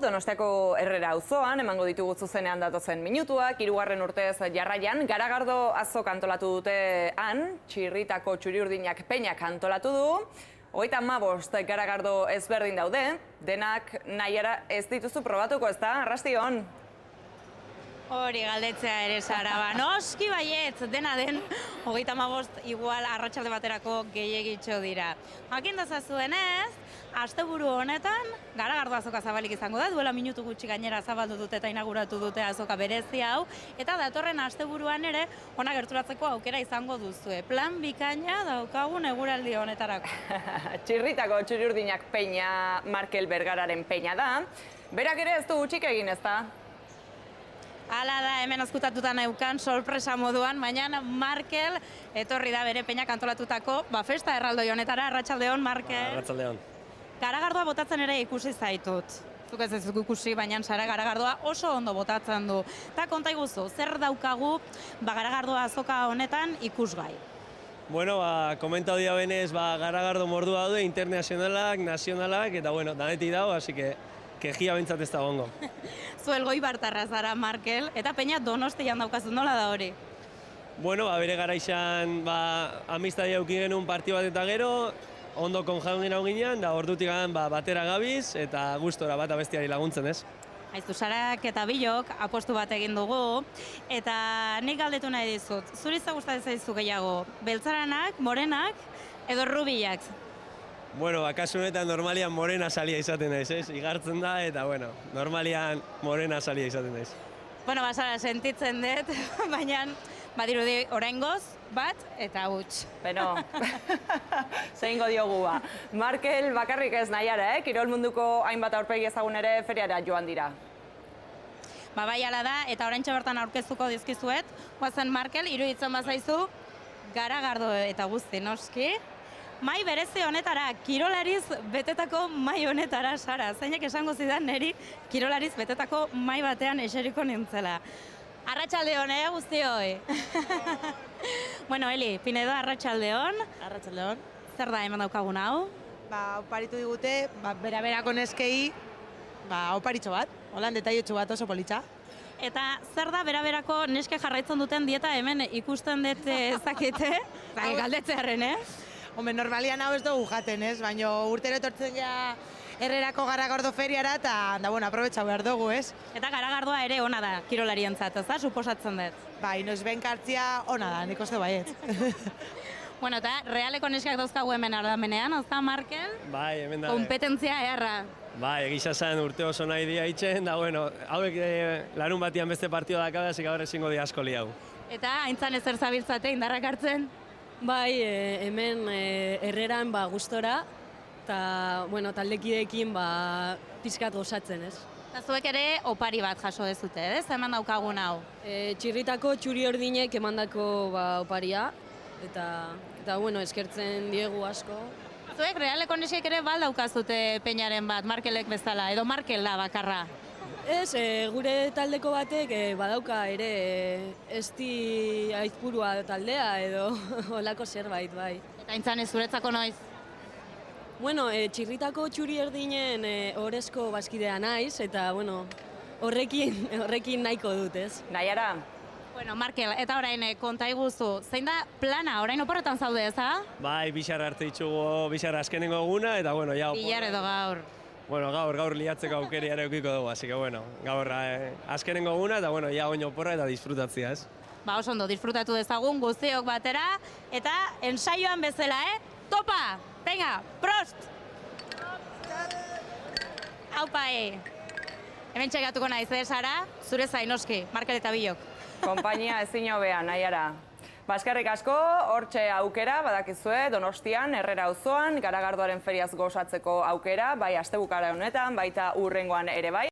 Donostiako Herrera auzoan emango ditugu zuzenean datozen minutuak, 3. urtez jarraian Garagardo azok antolatu dute han, Txirritako Txuri-Urdinak Peñak antolatu du. 35 Garagardo ezberdin daude, denak nahiara ez dituzu probatuko, ez da? Arrastion? Hori galdetzea ere, Sara. Noski baietz, dena den, 35 igual arratsalde baterako gehiegitxo dira. Jakin dezazuenez, asteburu honetan, Garagardo azoka zabalik izango da, duela minutu gutxi gainera zabaldu dute eta inauguratu dute azoka berezi hau, eta datorren asteburuan ere, ona gerturatzeko aukera izango duzue. Plan bikaina daukagun eguraldi honetarako. Txirritako Txuri-Urdinak Peña Markel Bergararen peña da. Berak ere ez du gutxik egin, ez da? Hala da, hemen azkutatuta neukan, sorpresa moduan, baina Markel etorri da bere peñak antolatutako, festa erraldoi honetara, arratsaldeon, Markel. Arratsaldeon. Garagardoa botatzen ere ikusi zaitut. Zuk ez dut ikusi, baina Sara Garagardoa oso ondo botatzen du. Eta konta iguzu, zer daukagu Garagardoa azoka honetan ikusgai? Bueno, komentau dia benez, Garagardo mordua daude, internazionalak, nazionalak, eta bueno, danetik dago, así que kejia bentsat ez da gongo. Zuel goi bartarra zara, Markel, eta peña Donostian daukazu, nola da hori? Bueno, bere garaixan, amistadia eukin genuen partio bat eta gero, ondo konjaun gina ginean, da ordutik batera gabiz, eta gustora bat abestiari laguntzen, ez? Aizu, Sarak eta Bilok apostu bat egin dugu, eta nik galdetu nahi dizut. Zuri gustatzen zaizu gehiago, beltzaranak, morenak, edo rubilak? Bueno, kasu honetan normalian morena salia izaten naiz, ez? Igartzen da, eta bueno, normalian morena salia izaten naiz. Bueno, Sara, sentitzen dut, baina badirudi oraingoz, bat eta huts. Beno, zeingo diogu ba. Markel bakarrik ez nahiara, kirol munduko hainbat aurpegi ezagun ere feriara joan dira. Bai hala da, eta oraintxe bertan aurkeztuko dizkizuet, guazen Markel, iruditzen bazaizu, Garagardo eta guzti, noski. Mai berezi honetara, kirolariz betetako mai honetara, Sara. Zeinek esango zidan niri kirolariz betetako mai batean eseriko nintzela. Arratsaldeon, guztioi? Bueno, Eli, Pinedo, arratsaldeon. Arratsaldeon. Zer da hemen daukagun hau? Oparitu digute, bera-berako neskei, oparitxo bat, holan detaiotxo bat oso politxa. Eta zer da bera-berako neske jarraitzen duten dieta hemen ikusten dut ezakite? Galdetzearen, Hombre, normalian hau ez dugu jaten, ez? Baina urtero etortzen ja Herrerako Garagardo feriara eta, bueno, aprobetxa behar dugu, ez? Eta Garagardoa ere ona da kirolarientzat, ez da? Suposatzen dut. Bai, noizbenka hartzia ona da, nik uste baiet. Bueno, eta realeko neskak dauzkagu hemen ardamenean, ez da, Markel? Bai, hemen da. Kompetentzia erra. Bai, egisa zen urte oso nahi dia itxen, da bueno, hauek larun batian beste partio dakabe, hasi gaur ezingo dia asko liau. Eta haintzan ezer zabiltzate indarrak hartzen? Bai, hemen Herreran gustora, eta taldekideekin pixkat gozatzen, ez? Eta zuek ere opari bat jaso dezute, ez? Hemen daukagun hau. Txirritako Txuri-Urdinek emandako oparia, eta eskertzen diegu asko. Zuek realeko neskek ere daukazute peñaren bat, Markelek bezala, edo Markel da bakarra? Ez, gure taldeko batek badauka ere esti aizpurua taldea edo olako zerbait, bai. Eta haintzan ez zuretzako noiz? Bueno, Txirritako Txuri-Urdinen orezko bazkidea naiz, eta horrekin nahiko dut, ez? Nahiara? Bueno, Markel, eta orain konta iguzu, zein da plana, orain oporretan zaude, ez da? Bai, bixarra arte ditugu, bixarra azkenengo eguna, eta ja... Bilar edo gaur. Bueno, gaur liatzeko aukeri ere eukiko dugu, así que gaur azkenengo eguna, eta ja oin oporra eta disfrutatzia, ez? Oso ondo, disfrutatu dezagun guztiok batera, eta ensaioan bezala, Topa! Venga, prost! Aupa, Hemen txegatuko naiz, Sara, zure zainoski, Markel eta Bilok. Konpainia ezin hobea, nahiara. Eskerrik asko, hortxe aukera, badakizue, Donostian, Herrera auzoan, Garagardoaren feriaz gozatzeko aukera, bai astebukara honetan, baita hurrengoan ere bai.